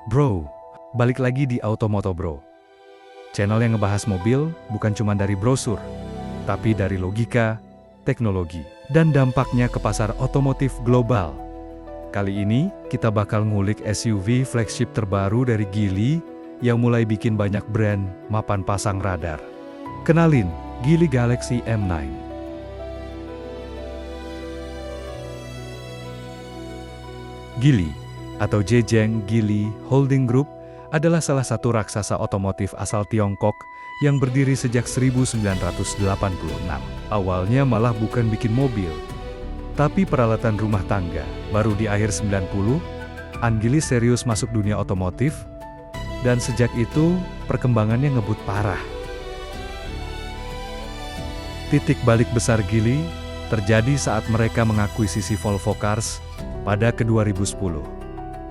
Bro, balik lagi di Automoto Bro. Channel yang ngebahas mobil bukan cuma dari brosur, tapi dari logika, teknologi, dan dampaknya ke pasar otomotif global. Kali ini, kita bakal ngulik SUV flagship terbaru dari Geely yang mulai bikin banyak brand mapan pasang radar. Kenalin, Geely Galaxy M9. Geely, atau Zhejiang Geely Holding Group, adalah salah satu raksasa otomotif asal Tiongkok yang berdiri sejak 1986. Awalnya malah bukan bikin mobil, tapi peralatan rumah tangga. Baru di akhir 90, Geely serius masuk dunia otomotif, dan sejak itu, perkembangannya ngebut parah. Titik balik besar Geely terjadi saat mereka mengakuisisi Volvo Cars pada ke-2010.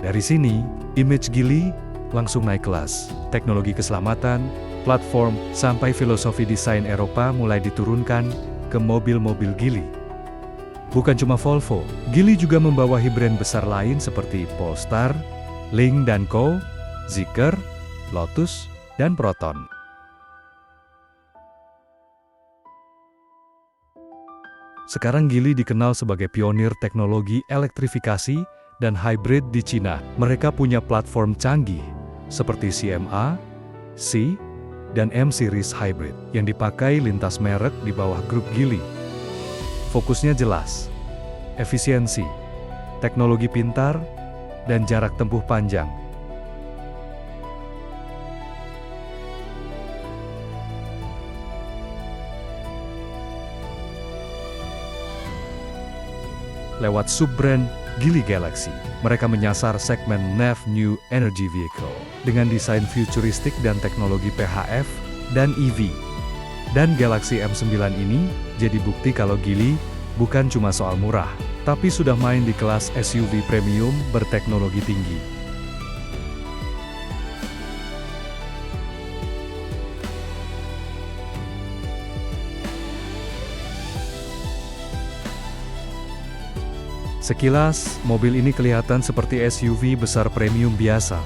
Dari sini, image Geely langsung naik kelas. Teknologi keselamatan, platform, sampai filosofi desain Eropa mulai diturunkan ke mobil-mobil Geely. Bukan cuma Volvo, Geely juga membawahi brand besar lain seperti Polestar, Lynk & Co, Zeekr, Lotus, dan Proton. Sekarang Geely dikenal sebagai pionir teknologi elektrifikasi dan hybrid di Cina. Mereka punya platform canggih seperti CMA, C, dan M-Series Hybrid yang dipakai lintas merek di bawah grup Geely. Fokusnya jelas, efisiensi, teknologi pintar, dan jarak tempuh panjang. Lewat sub-brand Geely Galaxy, mereka menyasar segmen NEV New Energy Vehicle dengan desain futuristik dan teknologi PHEV dan EV. Dan Galaxy M9 ini jadi bukti kalau Geely bukan cuma soal murah, tapi sudah main di kelas SUV premium berteknologi tinggi. Sekilas, mobil ini kelihatan seperti SUV besar premium biasa.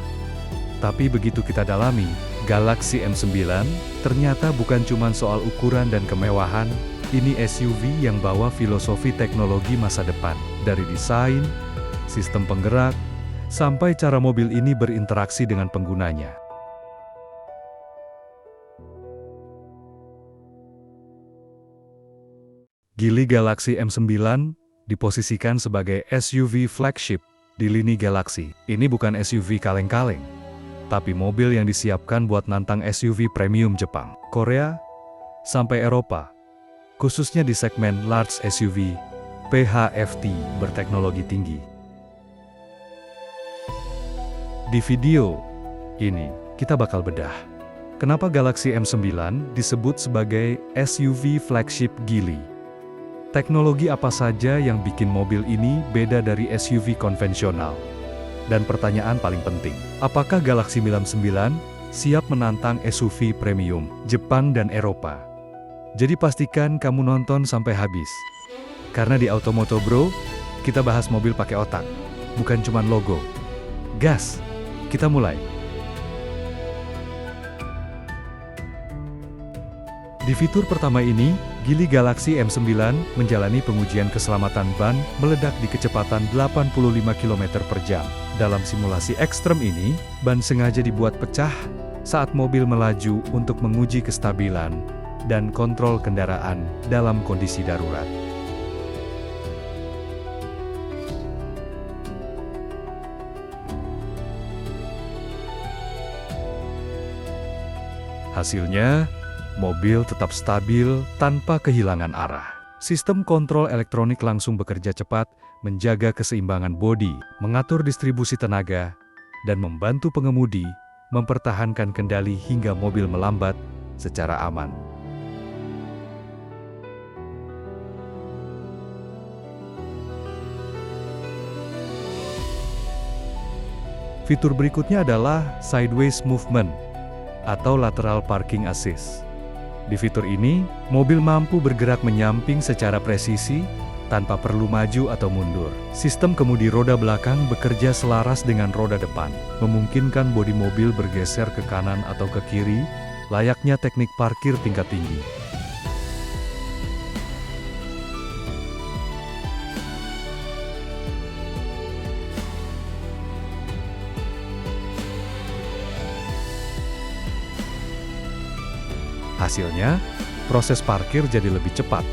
Tapi begitu kita dalami, Galaxy M9 ternyata bukan cuma soal ukuran dan kemewahan, ini SUV yang bawa filosofi teknologi masa depan. Dari desain, sistem penggerak, sampai cara mobil ini berinteraksi dengan penggunanya. Geely Galaxy M9 diposisikan sebagai SUV flagship di lini Galaxy. Ini bukan SUV kaleng-kaleng, tapi mobil yang disiapkan buat nantang SUV premium Jepang, Korea, sampai Eropa, khususnya di segmen large SUV, PHEV berteknologi tinggi. Di video ini, kita bakal bedah kenapa Galaxy M9 disebut sebagai SUV flagship Geely. Teknologi apa saja yang bikin mobil ini beda dari SUV konvensional? Dan pertanyaan paling penting, apakah Galaxy M9 siap menantang SUV premium Jepang dan Eropa? Jadi pastikan kamu nonton sampai habis. Karena di Automoto Bro, kita bahas mobil pakai otak, bukan cuma logo. Gas, kita mulai. Di fitur pertama ini, Geely Galaxy M9 menjalani pengujian keselamatan ban meledak di kecepatan 85 km per jam. Dalam simulasi ekstrem ini, ban sengaja dibuat pecah saat mobil melaju untuk menguji kestabilan dan kontrol kendaraan dalam kondisi darurat. Hasilnya, mobil tetap stabil tanpa kehilangan arah. Sistem kontrol elektronik langsung bekerja cepat, menjaga keseimbangan bodi, mengatur distribusi tenaga, dan membantu pengemudi mempertahankan kendali hingga mobil melambat secara aman. Fitur berikutnya adalah sideways movement atau lateral parking assist. Di fitur ini, mobil mampu bergerak menyamping secara presisi tanpa perlu maju atau mundur. Sistem kemudi roda belakang bekerja selaras dengan roda depan, memungkinkan bodi mobil bergeser ke kanan atau ke kiri, layaknya teknik parkir tingkat tinggi. Hasilnya, proses parkir jadi lebih cepat,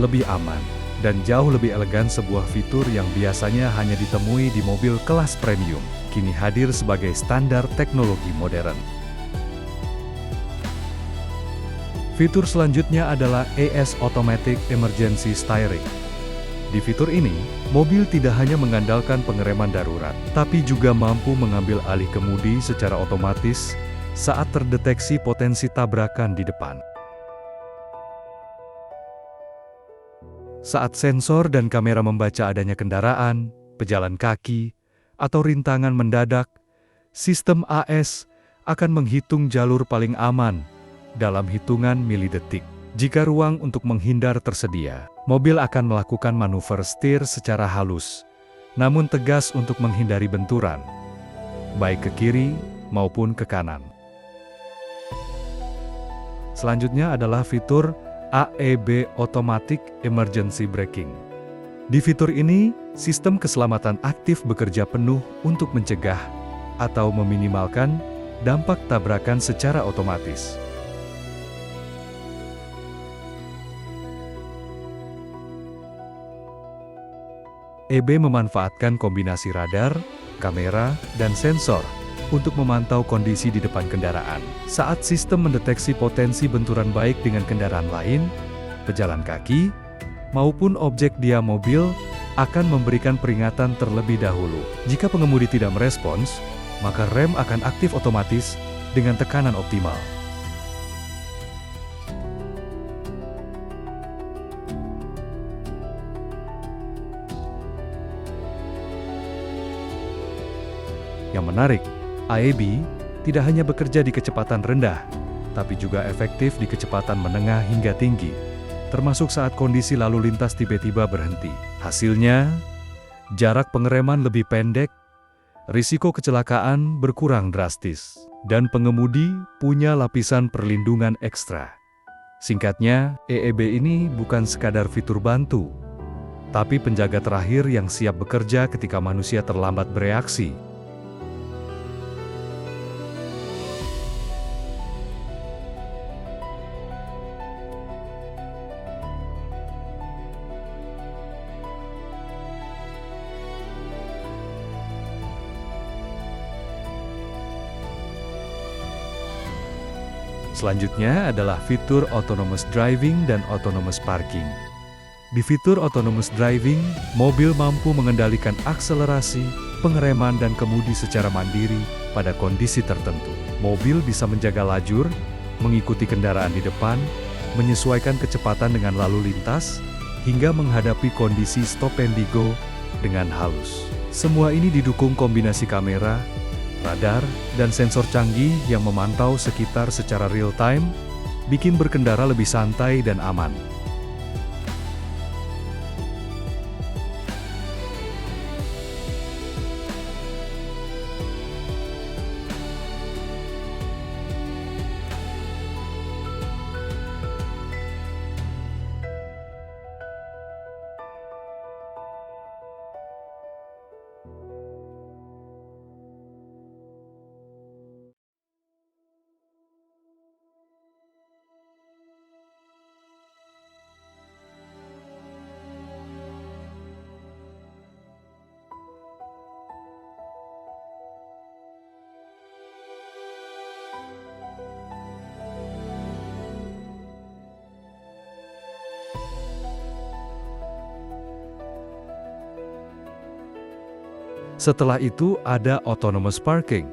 lebih aman, dan jauh lebih elegan. Sebuah fitur yang biasanya hanya ditemui di mobil kelas premium, kini hadir sebagai standar teknologi modern. Fitur selanjutnya adalah AS Automatic Emergency Steering. Di fitur ini, mobil tidak hanya mengandalkan pengereman darurat, tapi juga mampu mengambil alih kemudi secara otomatis saat terdeteksi potensi tabrakan di depan. Saat sensor dan kamera membaca adanya kendaraan, pejalan kaki, atau rintangan mendadak, sistem AS akan menghitung jalur paling aman dalam hitungan milidetik. Jika ruang untuk menghindar tersedia, mobil akan melakukan manuver setir secara halus, namun tegas untuk menghindari benturan, baik ke kiri maupun ke kanan. Selanjutnya adalah fitur AEB Automatic Emergency Braking. Di fitur ini, sistem keselamatan aktif bekerja penuh untuk mencegah atau meminimalkan dampak tabrakan secara otomatis. EB memanfaatkan kombinasi radar, kamera, dan sensor untuk memantau kondisi di depan kendaraan. Saat sistem mendeteksi potensi benturan baik dengan kendaraan lain, pejalan kaki, maupun objek dia mobil, akan memberikan peringatan terlebih dahulu. Jika pengemudi tidak merespons, maka rem akan aktif otomatis dengan tekanan optimal. Yang menarik, AEB tidak hanya bekerja di kecepatan rendah, tapi juga efektif di kecepatan menengah hingga tinggi, termasuk saat kondisi lalu lintas tiba-tiba berhenti. Hasilnya, jarak pengereman lebih pendek, risiko kecelakaan berkurang drastis, dan pengemudi punya lapisan perlindungan ekstra. Singkatnya, EEB ini bukan sekadar fitur bantu, tapi penjaga terakhir yang siap bekerja ketika manusia terlambat bereaksi. Selanjutnya adalah fitur autonomous driving dan autonomous parking. Di fitur autonomous driving, mobil mampu mengendalikan akselerasi, pengereman dan kemudi secara mandiri pada kondisi tertentu. Mobil bisa menjaga lajur, mengikuti kendaraan di depan, menyesuaikan kecepatan dengan lalu lintas, hingga menghadapi kondisi stop and go dengan halus. Semua ini didukung kombinasi kamera, radar, dan sensor canggih yang memantau sekitar secara real-time, bikin berkendara lebih santai dan aman. Setelah itu ada autonomous parking,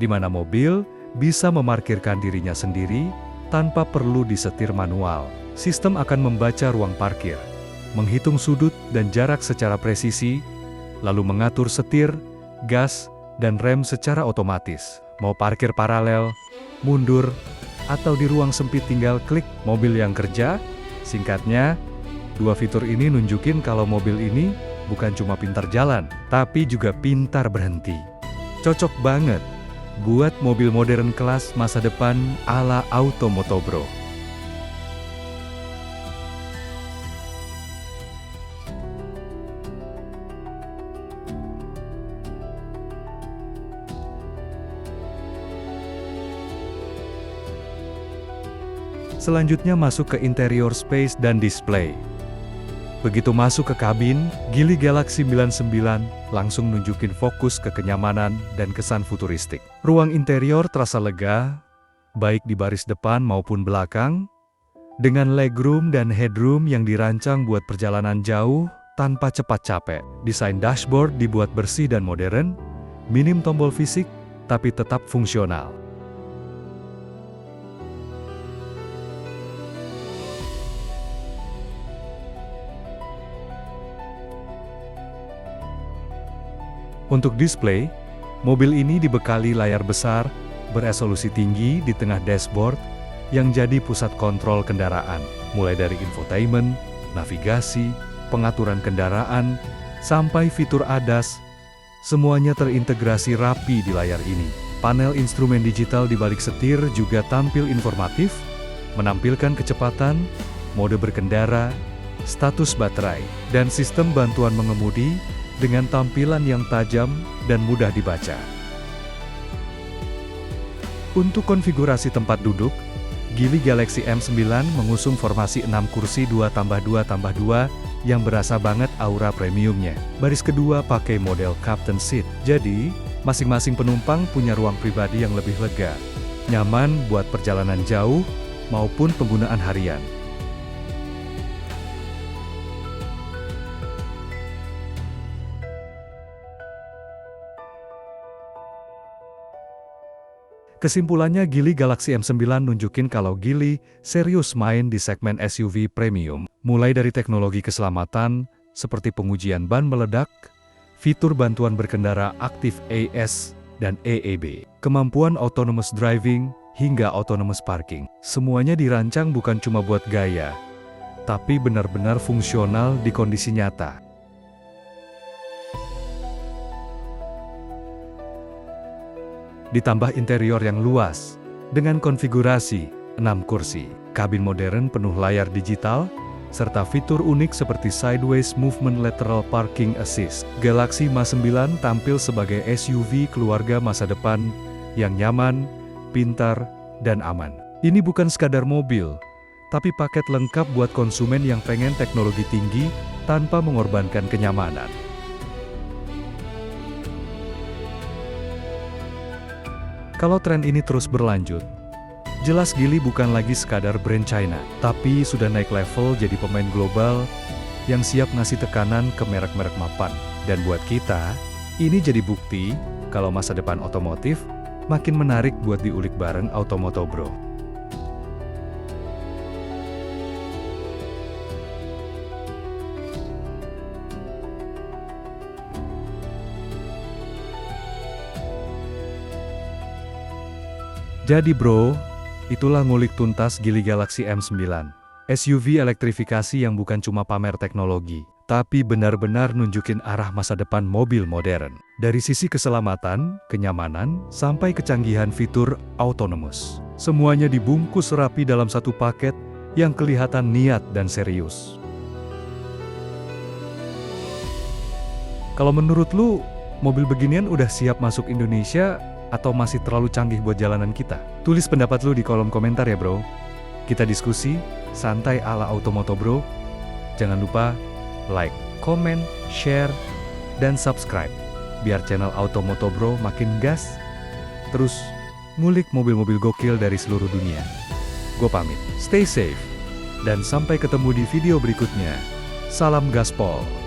di mana mobil bisa memarkirkan dirinya sendiri tanpa perlu disetir manual. Sistem akan membaca ruang parkir, menghitung sudut dan jarak secara presisi, lalu mengatur setir, gas, dan rem secara otomatis. Mau parkir paralel, mundur, atau di ruang sempit tinggal klik mobil yang kerja. Singkatnya, Dua fitur ini nunjukin kalau mobil ini bukan cuma pintar jalan, tapi juga pintar berhenti. Cocok banget buat mobil modern kelas masa depan ala Automoto Bro. Selanjutnya masuk ke interior space dan display. Begitu masuk ke kabin, Geely Galaxy 99 langsung nunjukin fokus ke kenyamanan dan kesan futuristik. Ruang interior terasa lega, baik di baris depan maupun belakang, dengan legroom dan headroom yang dirancang buat perjalanan jauh tanpa cepat capek. Desain dashboard dibuat bersih dan modern, minim tombol fisik, tapi tetap fungsional. Untuk display, mobil ini dibekali layar besar, beresolusi tinggi di tengah dashboard, yang jadi pusat kontrol kendaraan, mulai dari infotainment, navigasi, pengaturan kendaraan, sampai fitur ADAS, semuanya terintegrasi rapi di layar ini. Panel instrumen digital di balik setir juga tampil informatif, menampilkan kecepatan, mode berkendara, status baterai, dan sistem bantuan mengemudi, dengan tampilan yang tajam dan mudah dibaca. Untuk konfigurasi tempat duduk, Geely Galaxy M9 mengusung formasi 6 kursi 2+2+2 yang berasa banget aura premiumnya. Baris kedua pakai model Captain Seat, jadi masing-masing penumpang punya ruang pribadi yang lebih lega, nyaman buat perjalanan jauh maupun penggunaan harian. Kesimpulannya, Geely Galaxy M9 nunjukin kalau Geely serius main di segmen SUV premium, mulai dari teknologi keselamatan, seperti pengujian ban meledak, fitur bantuan berkendara aktif AS dan EEB, kemampuan autonomous driving, hingga autonomous parking. Semuanya dirancang bukan cuma buat gaya, tapi benar-benar fungsional di kondisi nyata. Ditambah interior yang luas, dengan konfigurasi 6 kursi, kabin modern penuh layar digital, serta fitur unik seperti Sideways Movement Lateral Parking Assist. Galaxy M9 tampil sebagai SUV keluarga masa depan yang nyaman, pintar, dan aman. Ini bukan sekadar mobil, tapi paket lengkap buat konsumen yang pengen teknologi tinggi tanpa mengorbankan kenyamanan. Kalau tren ini terus berlanjut, jelas Geely bukan lagi sekadar brand China, tapi sudah naik level jadi pemain global yang siap ngasih tekanan ke merek-merek mapan. Dan buat kita, ini jadi bukti kalau masa depan otomotif makin menarik buat diulik bareng Automoto Bro. Jadi bro, itulah ngulik tuntas Geely Galaxy M9. SUV elektrifikasi yang bukan cuma pamer teknologi, tapi benar-benar nunjukin arah masa depan mobil modern. Dari sisi keselamatan, kenyamanan, sampai kecanggihan fitur autonomous. Semuanya dibungkus rapi dalam satu paket yang kelihatan niat dan serius. Kalau menurut lu, mobil beginian udah siap masuk Indonesia atau masih terlalu canggih buat jalanan kita? Tulis pendapat lu di kolom komentar ya bro. Kita diskusi, santai ala Automoto Bro. Jangan lupa like, comment, share, dan subscribe. Biar channel Automoto Bro makin gas. Terus, ngulik mobil-mobil gokil dari seluruh dunia. Gue pamit, stay safe. Dan sampai ketemu di video berikutnya. Salam gaspol.